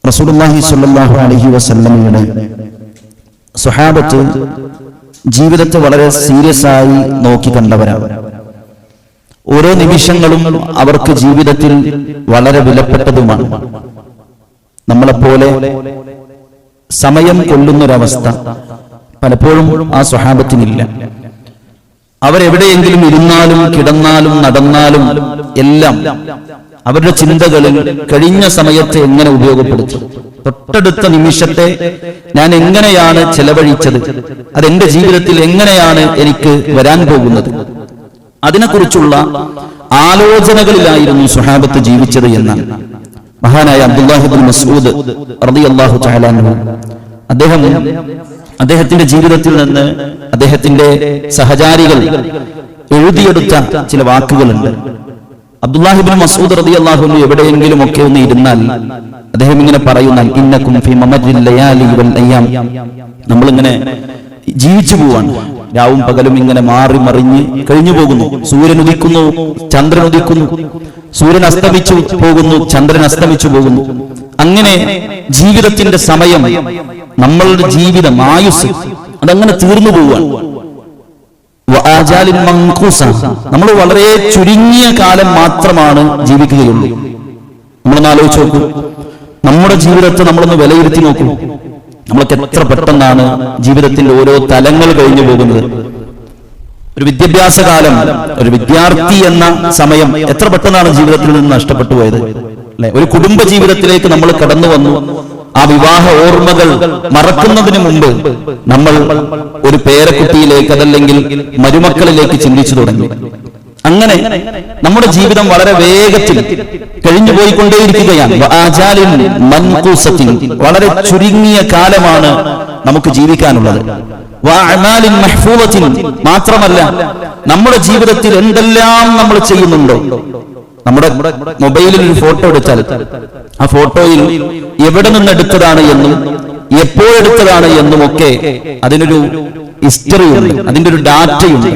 റസൂലുള്ളാഹി സ്വല്ലല്ലാഹു അലൈഹി വസല്ലമയുടെ സ്വഹാബത്ത് ജീവിതത്തെ വളരെ സീരിയസ് ആയി നോക്കി കണ്ടവരാണ്. ഓരോ നിമിഷങ്ങളും അവർക്ക് ജീവിതത്തിൽ വളരെ വിലപ്പെട്ടതുമാണ്. നമ്മളെപ്പോലെ സമയം കൊല്ലുന്നൊരവസ്ഥ പലപ്പോഴും ആ സ്വഹാബത്തിനില്ല. അവരെവിടെയെങ്കിലും ഇരുന്നാലും കിടന്നാലും നടന്നാലും എല്ലാം അവരുടെ ചിന്തകളിൽ കഴിഞ്ഞ സമയത്തെ എങ്ങനെ ഉപയോഗപ്പെടുത്തും, തൊട്ടടുത്ത നിമിഷത്തെ ഞാൻ എങ്ങനെയാണ് ചെലവഴിച്ചത്, അതെന്റെ ജീവിതത്തിൽ എങ്ങനെയാണ് എനിക്ക് വരാൻ പോകുന്നത്, അതിനെക്കുറിച്ചുള്ള ആലോചനകളിലായിരുന്നു സ്വഹാബത്ത് ജീവിച്ചത് എന്നാണ് മഹാനായ അബ്ദുല്ലാഹി ഇബ്നു മസ്ഊദ് റളിയല്ലാഹു തആല അൻഹു അദ്ദേഹത്തിന്റെ ജീവിതത്തിൽ നിന്ന് അദ്ദേഹത്തിന്റെ സഹചാരികൾ എഴുതിയെടുത്ത ചില വാക്കുകളുണ്ട്. അബ്ദുല്ലാഹി ഇബ്നു മസ്ഊദ് റളിയല്ലാഹു അൻഹു എവിടെയെങ്കിലും ഒക്കെ ഒന്ന് ഇരുന്നാൽ അദ്ദേഹം ഇങ്ങനെ പറയുന്ന, ഇന്നകും ഫീ മമദിൽ ലയാലി വൽ അയ്യാം, നമ്മളിങ്ങനെ ജീവിച്ചു പോവാണ്, രാവും പകലും ഇങ്ങനെ മാറി മറിഞ്ഞ് കഴിഞ്ഞു പോകുന്നു. സൂര്യൻ ഉദിക്കുന്നു, ചന്ദ്രൻ ഉദിക്കുന്നു, സൂര്യൻ അസ്തമിച്ചു പോകുന്നു, ചന്ദ്രൻ അസ്തമിച്ചു പോകുന്നു. അങ്ങനെ ജീവിതത്തിന്റെ സമയം, നമ്മളുടെ ജീവിതം, ആയുസ് അതങ്ങനെ തീർന്നു പോവുകയാണ്. നമ്മൾ വളരെ ചുരുങ്ങിയ കാലം മാത്രമാണ് ജീവിക്കുകയുള്ളൂ. നമ്മളൊന്ന് ആലോചിച്ച് നോക്കൂ, നമ്മുടെ ജീവിതത്തെ നമ്മളൊന്ന് വിലയിരുത്തി നോക്കൂ. നമ്മളൊക്കെ എത്ര പെട്ടെന്നാണ് ജീവിതത്തിന്റെ ഓരോ തലങ്ങൾ കഴിഞ്ഞു പോകുന്നത്. ഒരു വിദ്യാഭ്യാസ കാലം, ഒരു വിദ്യാർത്ഥി എന്ന സമയം എത്ര പെട്ടെന്നാണ് ജീവിതത്തിൽ നിന്ന് നഷ്ടപ്പെട്ടു പോയത്, അല്ലെ? ഒരു കുടുംബ ജീവിതത്തിലേക്ക് നമ്മൾ കടന്നു വന്നു. ആ വിവാഹ ഓർമ്മകൾ മറക്കുന്നതിന് മുമ്പ് നമ്മൾ ഒരു പേരക്കുട്ടിയിലേക്ക്, അതല്ലെങ്കിൽ മരുമക്കളിലേക്ക് ചിന്തിച്ചു തുടങ്ങി. അങ്ങനെ നമ്മുടെ ജീവിതം വളരെ വേഗത്തിൽ കഴിഞ്ഞു പോയിക്കൊണ്ടേയിരിക്കുകയാണ്. വളരെ ചുരുങ്ങിയ കാലമാണ് നമുക്ക് ജീവിക്കാനുള്ളത്. മാത്രമല്ല, നമ്മുടെ ജീവിതത്തിൽ എന്തെല്ലാം നമ്മൾ ചെയ്യുന്നുണ്ടോ, നമ്മുടെ മൊബൈലിൽ ഒരു ഫോട്ടോ എടുത്താൽ ആ ഫോട്ടോയിൽ എവിടെ നിന്ന് എടുത്തതാണ് എന്നും എപ്പോഴെടുത്തതാണ് എന്നും ഒക്കെ അതിനൊരു ഹിസ്റ്ററിയുണ്ട്, അതിന്റെ ഒരു ഡാറ്റയുണ്ട്.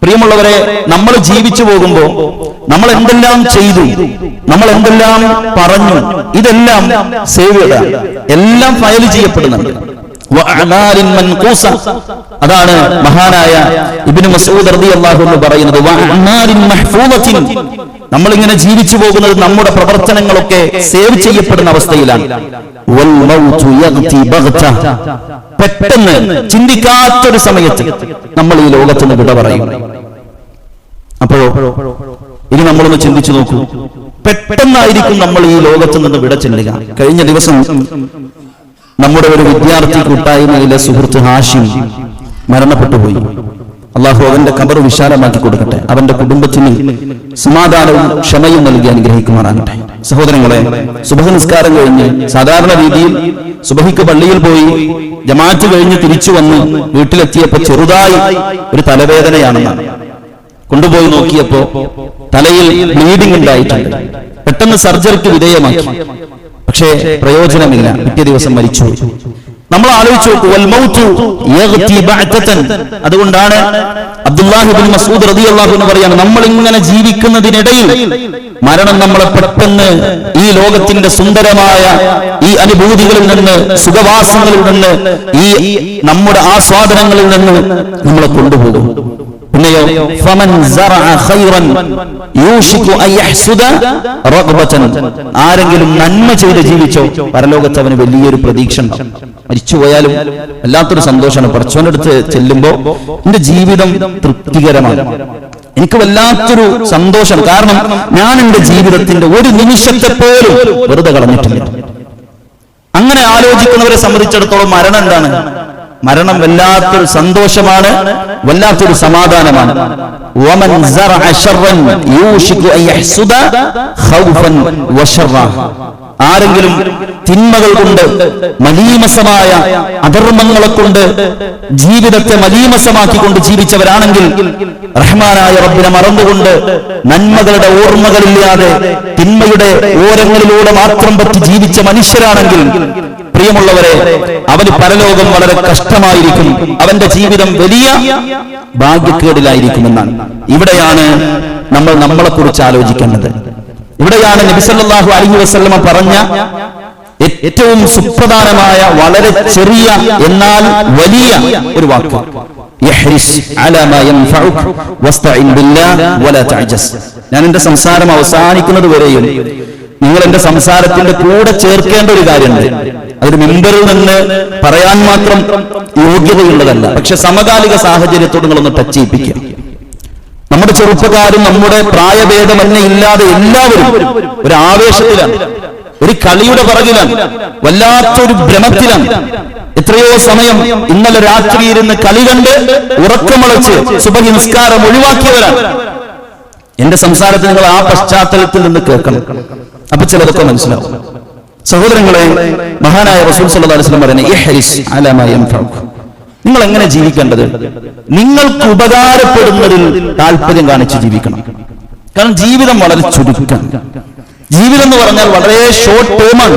പ്രിയമുള്ളവരെ, നമ്മൾ ജീവിച്ചു പോകുമ്പോൾ നമ്മൾ എന്തെല്ലാം ചെയ്തു, നമ്മൾ എന്തെല്ലാം പറഞ്ഞു, ഇതെല്ലാം സേവ് ചെയ്താണ്, എല്ലാം ഫയൽ ചെയ്യപ്പെടുന്നുണ്ട്. അതാണ് മഹാനായ ഇബ്നു മസ്ഊദ് റളിയല്ലാഹു അൻഹു പറയുന്നത്, നമ്മളിങ്ങനെ ജീവിച്ചു പോകുന്നത് നമ്മുടെ പ്രവർത്തനങ്ങളൊക്കെ സേവ് ചെയ്യപ്പെടുന്ന അവസ്ഥയിലാണ്. പെട്ടെന്ന് ചിന്തിക്കാത്തൊരു സമയത്ത് നമ്മൾ ഈ ലോകത്ത് നിന്ന് വിട പറയും. അപ്പോഴോ ഇനി നമ്മളൊന്ന് ചിന്തിച്ചു നോക്കൂ, പെട്ടെന്നായിരിക്കും നമ്മൾ ഈ ലോകത്ത് നിന്ന് വിട ചെല്ലുക. കഴിഞ്ഞ ദിവസം നമ്മുടെ ഒരു വിദ്യാർത്ഥി കൂട്ടായ്മയിലെ സുഹൃത്ത് ഹാഷിം മരണപ്പെട്ടുപോയി. അള്ളാഹു അവന്റെ ഖബർ വിശാലമാക്കി കൊടുക്കട്ടെ, അവന്റെ കുടുംബത്തിന് സമാധാനവും ക്ഷമയും നൽകി അനുഗ്രഹിക്കുമാറാകട്ടെ. സഹോദരങ്ങളെ, സുബഹ് നിസ്കാരം കഴിഞ്ഞ് സാധാരണ രീതിയിൽ സുബഹിക്ക് പള്ളിയിൽ പോയി ജമാഅത്ത് കഴിഞ്ഞ് തിരിച്ചു വന്ന് വീട്ടിലെത്തിയപ്പോ ചെറുതായി ഒരു തലവേദനയാണെന്നാണ്. കൊണ്ടുപോയി നോക്കിയപ്പോ തലയിൽ ബ്ലീഡിംഗ് ഉണ്ടായിട്ടുണ്ട്. പെട്ടെന്ന് സർജറിക്ക് വിധേയമാക്കി, പക്ഷേ പ്രയോജനമില്ല. പിറ്റേ ദിവസം മരിച്ചു. നമ്മൾ ആലോചിച്ചു നോക്കൂ, അതുകൊണ്ടാണ് അബ്ദുല്ലാഹി ഇബ്നു മസ്ഊദ് റളിയല്ലാഹു അൻഹു പറയാണ്, നമ്മൾ ഇങ്ങനെ ജീവിക്കുന്നതിനിടയിൽ മരണം നമ്മളെ പെട്ടെന്ന് ഈ ലോകത്തിന്റെ സുന്ദരമായ ഈ അനുഭൂതികളിൽ നിന്ന്, സുഖവാസങ്ങളിൽ നിന്ന്, ഈ നമ്മുടെ ആസ്വാദനങ്ങളിൽ നിന്ന് നമ്മളെ കൊണ്ടുപോകും. പിന്നെയോ ആരെങ്കിലും നന്മ ചെയ്ത് ജീവിച്ചോ, പരലോകത്ത് അവന് വലിയൊരു പ്രതീക്ഷ ഉണ്ടാവും. മരിച്ചുപോയാലും വല്ലാത്തൊരു സന്തോഷമാണ്. പടച്ചവന്റെ അടുത്ത് ചെല്ലുമ്പോ എന്റെ ജീവിതം തൃപ്തികരമാണ്, എനിക്ക് വല്ലാത്തൊരു സന്തോഷം. കാരണം ഞാൻ എന്റെ ജീവിതത്തിന്റെ ഒരു നിമിഷത്തെ പോലും വെറുതെ കളഞ്ഞിട്ടില്ല. അങ്ങനെ ആലോചിക്കുന്നവരെ സംബന്ധിച്ചിടത്തോളം മരണം എന്താണ്? മരണം വല്ലാത്തൊരു സന്തോഷമാണ്, വല്ലാത്തൊരു സമാധാനമാണ്. ആരെങ്കിലും തിന്മകൾ കൊണ്ട്, മലീമസമായ അധർമ്മങ്ങളെ കൊണ്ട് ജീവിതത്തെ മലീമസമാക്കിക്കൊണ്ട് ജീവിച്ചവരാണെങ്കിൽ, റഹ്മാനായ റബ്ബിനെ മറന്നുകൊണ്ട് നന്മകളുടെ ഓർമ്മകളില്ലാതെ തിന്മയുടെ ഓരങ്ങളിലൂടെ മാത്രം പറ്റി ജീവിച്ച മനുഷ്യരാണെങ്കിൽ, പ്രിയമുള്ളവരെ, അവന് പരലോകം വളരെ കഷ്ടമായിരിക്കും, അവന്റെ ജീവിതം വലിയ ഭാഗ്യക്കേടിലായിരിക്കുമെന്നാണ്. ഇവിടെയാണ് നമ്മൾ നമ്മളെ കുറിച്ച് ആലോചിക്കേണ്ടത്. ഇവിടെയാണ് നബി സല്ലല്ലാഹു അലൈഹി വസല്ലമ പറഞ്ഞ ഏറ്റവും സുപ്രധാനമായ വളരെ ചെറിയ എന്നാൽ വലിയ ഒരു വാക്ക്. ഞാൻ എന്റെ സംസാരം അവസാനിക്കുന്നത് വരെയും നിങ്ങൾ എന്റെ സംസാരത്തിന്റെ കൂടെ ചേർക്കേണ്ട ഒരു കാര്യമുണ്ട്. അതൊരു മെമ്പറിൽ നിന്ന് പറയാൻ മാത്രം യോഗ്യതയുള്ളതല്ല, പക്ഷെ സമകാലിക സാഹചര്യത്തോട് നിങ്ങളൊന്ന് ടച്ച് ചെയ്യിപ്പിക്കുക. നമ്മുടെ ചെറുപ്പക്കാരും നമ്മുടെ പ്രായഭേദമന്നെ ഇല്ലാതെ എല്ലാവരും ഒരു ആവേശത്തിലാണ്, ഒരു കളിയുടെ പുറകിലാണ്, വല്ലാത്തൊരു ഭ്രമത്തിലാണ്. എത്രയോ സമയം ഇന്നലെ രാത്രി ഇരുന്ന് കളി കണ്ട് ഉറക്കമളച്ച് സുബഹി നിസ്കാരം ഒഴിവാക്കിയവരാണ്. എന്റെ സംസാരത്തിൽ നിങ്ങൾ ആ പശ്ചാത്തലത്തിൽ നിന്ന് കേൾക്കണം, അപ്പൊ ചിലതൊക്കെ മനസ്സിലാവും. സഹോദരങ്ങളെ, മഹാനായ റസൂൽ സല്ലല്ലാഹു അലൈഹി വസല്ലം പറയുന്നത് ഇഹ്രിസ് അലാ മാ യൻഫഉക. നിങ്ങൾ എങ്ങനെ ജീവിക്കേണ്ടത്? നിങ്ങൾക്ക് ഉപകാരപ്പെടുന്നതിൽ താല്പര്യം കാണിച്ച് ജീവിക്കണം. കാരണം ജീവിതം വളരെ ചുരുക്കമാണ്. ജീവിതം എന്ന് പറഞ്ഞാൽ വളരെ ഷോർട്ട് ടേമാണ്.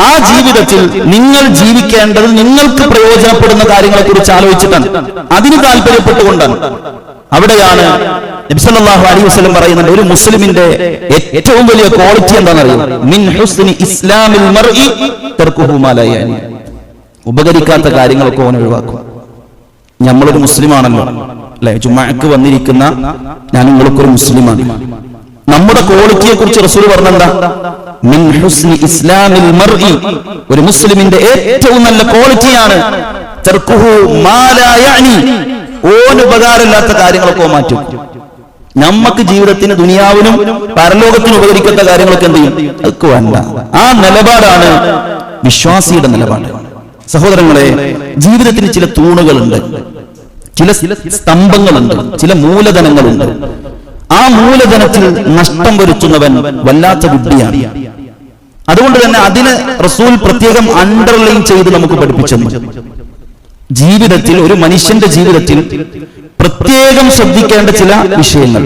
ആ ജീവിതത്തിൽ നിങ്ങൾ ജീവിക്കേണ്ടത് നിങ്ങൾക്ക് പ്രയോജനപ്പെടുന്ന കാര്യങ്ങളെ കുറിച്ച് ആലോചിച്ചിട്ടാണ്, അതിന് താല്പര്യപ്പെട്ടുകൊണ്ടാണ്. അവിടെയാണ് നബി സല്ലല്ലാഹു അലൈഹി വസല്ലം പറയുന്നത്, ഒരു മുസ്ലിമിന്റെ ഏറ്റവും വലിയ ക്വാളിറ്റി എന്താണെന്നറിയോ? മിൻ ഹുസ്നി ഇസ്ലാമിൽ മർഇ തർക്കുഹു മാ ലാ യഅനി. ഉപകരിക്കാത്ത കാര്യങ്ങളൊക്കെ ഓൻ ഒഴിവാക്കും. നമ്മളൊരു മുസ്ലിമാണല്ലോ അല്ലെ, ജുമുഅക്ക് വന്നിരിക്കുന്ന ഞാൻ നിങ്ങൾക്കൊരു മുസ്ലിമാണ്. നമ്മുടെ ക്വാളിറ്റിയെ കുറിച്ച് റസൂൽ പറഞ്ഞെന്താ? മിൻ ഹുസ്നി ഇസ്ലാമിൽ മർഇ, ഒരു മുസ്ലിമിന്റെ ഏറ്റവും നല്ല ക്വാളിറ്റിയാണ് തർക്കുഹു മാ ലാ യഅനി, ഓൻ ഉപകാരമില്ലാത്ത കാര്യങ്ങളൊക്കെ മാറ്റും. നമുക്ക് ജീവിതത്തിന് ദുനിയാവിനും പരലോകത്തിനും ഉപകരിക്കാത്ത കാര്യങ്ങളൊക്കെ എന്ത് ചെയ്യും? അതൊക്കെ വേണ്ട. ആ നിലപാടാണ് വിശ്വാസിയുടെ നിലപാട്. സഹോദരങ്ങളെ, ജീവിതത്തിന് ചില തൂണുകളുണ്ട്, ചില സ്തംഭങ്ങളുണ്ട്, ചില മൂലധനങ്ങളുണ്ട്. ആ മൂലധനത്തിൽ നഷ്ടം വരുത്തുന്നവൻ വല്ലാത്ത വിഡ്ഢിയാണ്. അതുകൊണ്ട് തന്നെ അതിന് റസൂൽ പ്രത്യേകം അണ്ടർലൈൻ ചെയ്ത് നമുക്ക് പഠിപ്പിച്ചു. ജീവിതത്തിൽ, ഒരു മനുഷ്യന്റെ ജീവിതത്തിൽ പ്രത്യേകം ശ്രദ്ധിക്കേണ്ട ചില വിഷയങ്ങൾ,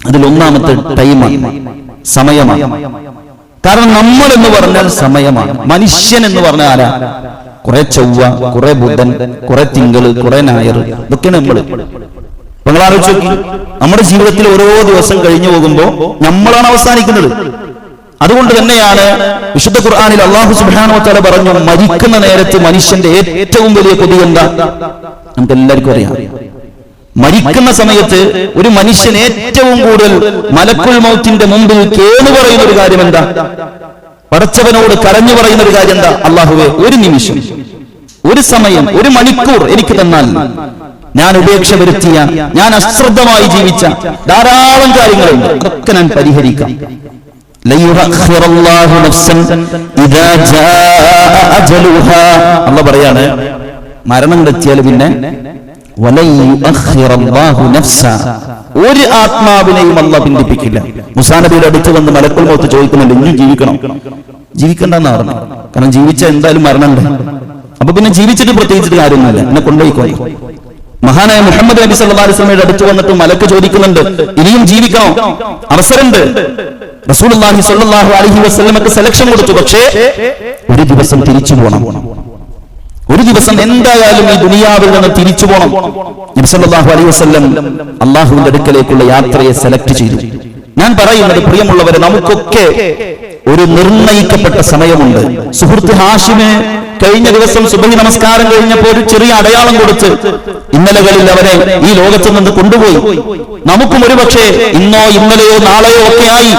അതിലൊന്നാമത്തെ ടൈമാണ്, സമയമാണ്. കാരണം നമ്മൾ എന്ന് പറഞ്ഞാൽ സമയമാണ്. മനുഷ്യൻ എന്ന് പറഞ്ഞാൽ ആരാ? കുറെ ചൊവ്വ, കുറെ ബുധൻ, കുറെ തിങ്കള്, കുറെ ഞായർ, ഇതൊക്കെയാണ് നമ്മൾ. നിങ്ങൾ ആലോചിച്ച് നോക്കി, നമ്മുടെ ജീവിതത്തിൽ ഓരോ ദിവസം കഴിഞ്ഞു പോകുമ്പോൾ നമ്മളാണ് അവസാനിക്കുന്നത്. അതുകൊണ്ട് തന്നെയാണ് വിശുദ്ധ ഖുർആനിൽ അല്ലാഹു സുബ്ഹാനഹു വ തആല പറഞ്ഞു, മരിക്കുന്ന നേരത്ത് മനുഷ്യന്റെ ഏറ്റവും വലിയ കൊതി എന്താ? നമുക്ക് എല്ലാവർക്കും അറിയാം. മരിക്കുന്ന സമയത്ത് ഒരു മനുഷ്യൻ ഏറ്റവും കൂടുതൽ മലക്കുൽ മൗത്തിന്റെ മുമ്പിൽ കേണു പറയുന്ന ഒരു കാര്യം എന്താ? പടച്ചവനോട് കരഞ്ഞു പറയുന്ന ഒരു കാര്യം എന്താ? അല്ലാഹുവേ, ഒരു നിമിഷം, ഒരു സമയം, ഒരു മണിക്കൂർ എനിക്ക് തന്നാൽ ഞാൻ ഉപേക്ഷ വരുത്തിയ, ഞാൻ അശ്രദ്ധമായി ജീവിച്ച ധാരാളം കാര്യങ്ങളുണ്ട്, അതൊക്കെ ഞാൻ പരിഹരിക്കാം. അല്ലാഹു പറയാണ്, മരണം എത്തിയാൽ പിന്നെ ഒരു ആത്മാവിനെയും അല്ലാഹു പിന്തിപ്പിക്കില്ല. മുസാ നബിയുടെ അടുത്ത് വന്ന് മലക്കുൽ മൗത്ത് ചോദിക്കുന്നുണ്ട്, ഇനി ജീവിക്കണം? ജീവിക്കണ്ടെന്നാ പറഞ്ഞു. കാരണം ജീവിച്ചാൽ എന്തായാലും മരണമുണ്ട്. അപ്പൊ പിന്നെ ജീവിച്ചിട്ട് പ്രത്യേകിച്ചിട്ട് കാര്യമൊന്നുമില്ല, എന്നെ കൊണ്ടുപോയിക്കോളൂ. മഹാനായ മുഹമ്മദ് നബി സല്ലല്ലാഹു അലൈഹി വസല്ലമയുടെ അടുത്ത് വന്നിട്ട് മലക്ക് ചോദിക്കുന്നുണ്ട്, ഇനിയും ജീവിക്കണോ? അവസരമുണ്ട്. റസൂലുള്ളാഹി സ്വല്ലല്ലാഹു അലൈഹി വസല്ലമക്ക് സെലക്ഷൻ കൊടുത്തു. പക്ഷേ ഒരു ദിവസം തിരിച്ചു പോകണം, ഒരു ദിവസം എന്തായാലും ഈ ദുനിയാവിൽ നിന്ന് തിരിച്ചു പോകണം. നബി സല്ലല്ലാഹു അലൈഹി വസല്ലം അല്ലാഹുവിന്റെ അടുക്കലേക്കുള്ള യാത്രയെ സെലക്ട് ചെയ്തു. ഞാൻ പറയുന്നത്, പ്രിയമുള്ളവരെ, നമുക്കൊക്കെ ഒരു നിർണയിക്കപ്പെട്ട സമയമുണ്ട്. സുഹൃത്ത് ഹാഷിമ് കഴിഞ്ഞ ദിവസം സുബഹി നമസ്കാരം കഴിഞ്ഞപ്പോൾ ഒരു ചെറിയ അടയാളം കൊടുത്ത് ഇന്നലകളിൽ അവരെ ഈ ലോകത്ത് നിന്ന് കൊണ്ടുപോയി. നമുക്കും ഒരുപക്ഷെ ഇന്നോ ഇന്നലെയോ നാളെയോ ഒക്കെ ആയി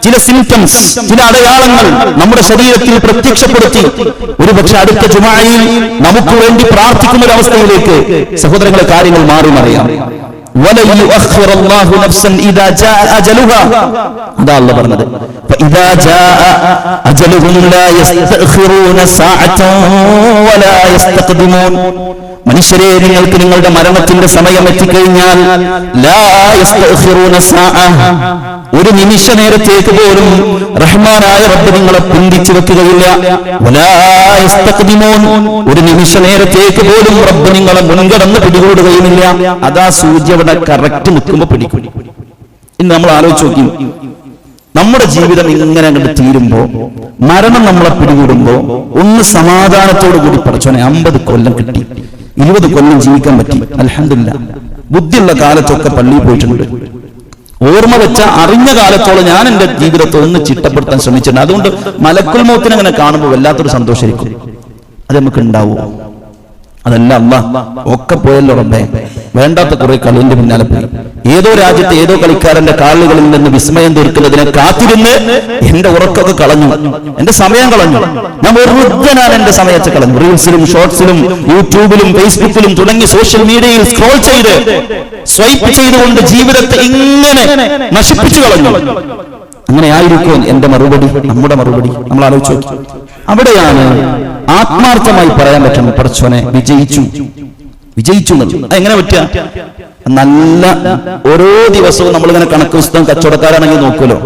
ചില സിംറ്റംസ്, ചില അടയാളങ്ങൾ നമ്മുടെ ശരീരത്തിൽ പ്രത്യക്ഷപ്പെടുത്തി ഒരുപക്ഷെ അടുത്ത ജുമുഅയിൽ നമുക്ക് വേണ്ടി പ്രാർത്ഥിക്കുന്ന ഒരു അവസ്ഥയിലേക്ക് സഹോദരങ്ങളെ കാര്യങ്ങൾ മാറി മറിയാം. അതാ അല്ലാഹു പറഞ്ഞത്, മനുഷ്യരെ, നിങ്ങൾക്ക് നിങ്ങളുടെ മരണത്തിന്റെ സമയം എത്തിക്കഴിഞ്ഞാൽ ഒരു നിമിഷ നേരത്തേക്ക് പോലും റഹ്മാനായ റബ്ബ് നിങ്ങളെ പിന്തിച്ചു വെക്കുകയില്ല. ഒരു നിമിഷ നേരത്തേക്ക് പോലും റബ്ബ് നിങ്ങളെ മുൻകടന്ന് പിടികൂടുകയുമില്ല. അതാ സൂര്യ അവിടെ കറക്റ്റ് നിൽക്കുമ്പോ പിടിക്കും. ഇന്ന് നമ്മൾ ആലോചിച്ച് നോക്കി, നമ്മുടെ ജീവിതം ഇങ്ങനെ അങ്ങോട്ട് തീരുമ്പോ, മരണം നമ്മളെ പിടികൂടുമ്പോ ഒന്ന് സമാധാനത്തോടു കൂടി പടച്ചോനെ 50 കൊല്ലം കിട്ടി, 20 കൊല്ലം ജീവിക്കാൻ പറ്റി, അൽഹംദുലില്ലാഹ്. ബുദ്ധിയുള്ള കാലത്തൊക്കെ പള്ളിയിൽ പോയിട്ടുണ്ട്, ഓർമ്മ വെച്ച അറിഞ്ഞ കാലത്തോളം ഞാൻ എന്റെ ജീവിതത്തെ ഒന്ന് ചിട്ടപ്പെടുത്താൻ ശ്രമിച്ചിട്ടുണ്ട്. അതുകൊണ്ട് മലക്കുൽ മൗത്തിനെ അങ്ങനെ കാണുമ്പോൾ വല്ലാത്തൊരു സന്തോഷമായിരിക്കും. അത് നമുക്ക് ഉണ്ടാവും. അതല്ല അല്ലാഹ് ഒക്കെ പോയല്ലോ റബ്ബേ, വേണ്ടാത്ത കുറെ കളിന്റെ പിന്നാലെ പോയി. ഏതോ രാജ്യത്തെ ഏതോ കളിക്കാരന്റെ കാലുകളിൽ നിന്ന് വിസ്മയം തീർക്കുന്നതിനെ കാത്തിരുന്ന് എന്റെ ഉറക്കൊക്കെ കളഞ്ഞു, എന്റെ സമയം കളഞ്ഞു. ഞാൻ വെറുതെയാണ് എന്റെ സമയത്ത് കളഞ്ഞു. റീൽസിലും ഷോർട്സിലും യൂട്യൂബിലും ഫേസ്ബുക്കിലും തുടങ്ങി സോഷ്യൽ മീഡിയയിൽ സ്ക്രോൾ ചെയ്ത് സ്വൈപ്പ് ചെയ്തുകൊണ്ട് ജീവിതത്തെ ഇങ്ങനെ നശിപ്പിച്ചു കളഞ്ഞു. അങ്ങനെ ആയിരിക്കും എന്റെ മറുപടി, നമ്മുടെ മറുപടി. നമ്മൾ ആലോചിച്ചു നോക്കി. അവിടെയാണ് ആത്മാർത്ഥമായി പറയാൻ പറ്റും, പടച്ചോനെ വിജയിച്ചു എങ്ങനെ പറ്റുക? നല്ല ഓരോ ദിവസവും നമ്മളിങ്ങനെ കണക്ക് പുസ്തകം കച്ചവടക്കാരാണെങ്കിൽ നോക്കുമല്ലോ,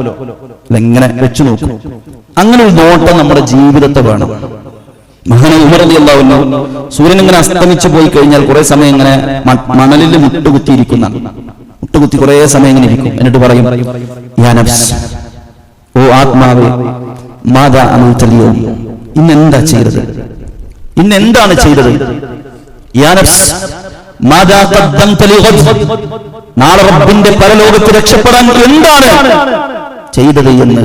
എങ്ങനെ വെച്ചു നോക്കും. അങ്ങനെ ഒരു നോട്ടം നമ്മുടെ ജീവിതത്തെ വേണം. മഹാനായ ഉമർ റളിയല്ലാഹു അൻഹു സൂര്യൻ ഇങ്ങനെ അസ്തമിച്ചു പോയി കഴിഞ്ഞാൽ കുറെ സമയം ഇങ്ങനെ മണലിൽ മുട്ടുകുത്തി കുറെ സമയം ഇങ്ങനെ ഇരിക്കും. എന്നിട്ട് പറയും, യാ നഫ്സ്, ഓ ആത്മാവേ, മാദാ അമൽതൽ യൗം, ഇന്നെന്താണ് ചെയ്തത്? യാ നഫ്സ്, മാദാ ഖദ്ദംത ലിഗദ്, നാളെ റബ്ബിന്റെ പരലോകത്ത് രക്ഷപ്പെടാൻ എന്താണ് ചെയ്തത് എന്ന്.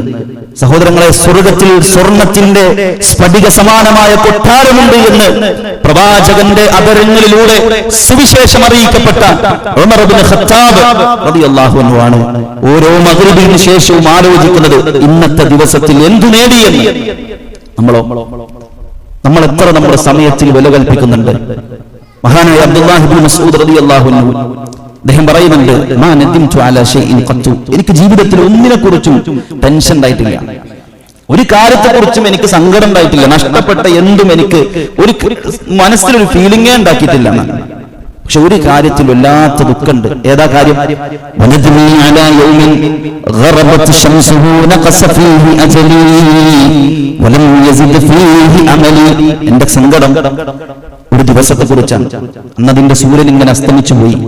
സഹോദരങ്ങളെ, സ്വർഗത്തിൽ സ്വർണത്തിന്റെ സ്ഫടിക സമാനമായ കൊട്ടാരമുണ്ട് എന്ന് പ്രവാചകന്റെ അധരങ്ങളിലൂടെ സുവിശേഷം അറിയിക്കപ്പെട്ട ഉമർ ഇബ്നു ഖത്താബ് റളിയല്ലാഹു അൻഹു ആണ് ഓരോ മഗ്രിബിന് ശേഷവും ആലോചിക്കുന്നത്, ഇന്നത്തെ ദിവസത്തിൽ എന്തു നേടിയെന്ന്. നമ്മൾ എത്ര നമ്മുടെ സമയത്തിൽ വില കൽപ്പിക്കുന്നുണ്ട്. മഹാനായ അബ്ദുല്ലാഹി ഇബ്നു മസ്ഊദ് റളിയല്ലാഹു അൻഹു അദ്ദേഹം പറയുന്നുണ്ട്, മാ നദിംതു അലാ ഷൈഇൻ ഖത്തു, എനിക്ക് ജീവിതത്തിൽ ഒന്നിനെ കുറിച്ചും ടെൻഷൻ ഉണ്ടായിട്ടില്ല, ഒരു കാര്യത്തെക്കുറിച്ചും എനിക്ക് സങ്കടം ഉണ്ടായിട്ടില്ല, നഷ്ടപ്പെട്ട എന്തും എനിക്ക് ഒരു മനസ്സിലൊരു ഫീലിംഗേ ഉണ്ടാക്കിയിട്ടില്ല. പക്ഷെ ഒരു കാര്യത്തിൽ വല്ലാത്ത ദുഃഖമുണ്ട്. ഏതാ കാര്യം? എന്റെ സങ്കടം ഒരു ദിവസത്തെ കുറിച്ചാണ്. അന്നതിന്റെ സൂര്യൻ ഇങ്ങനെ അസ്തമിച്ചു പോയി.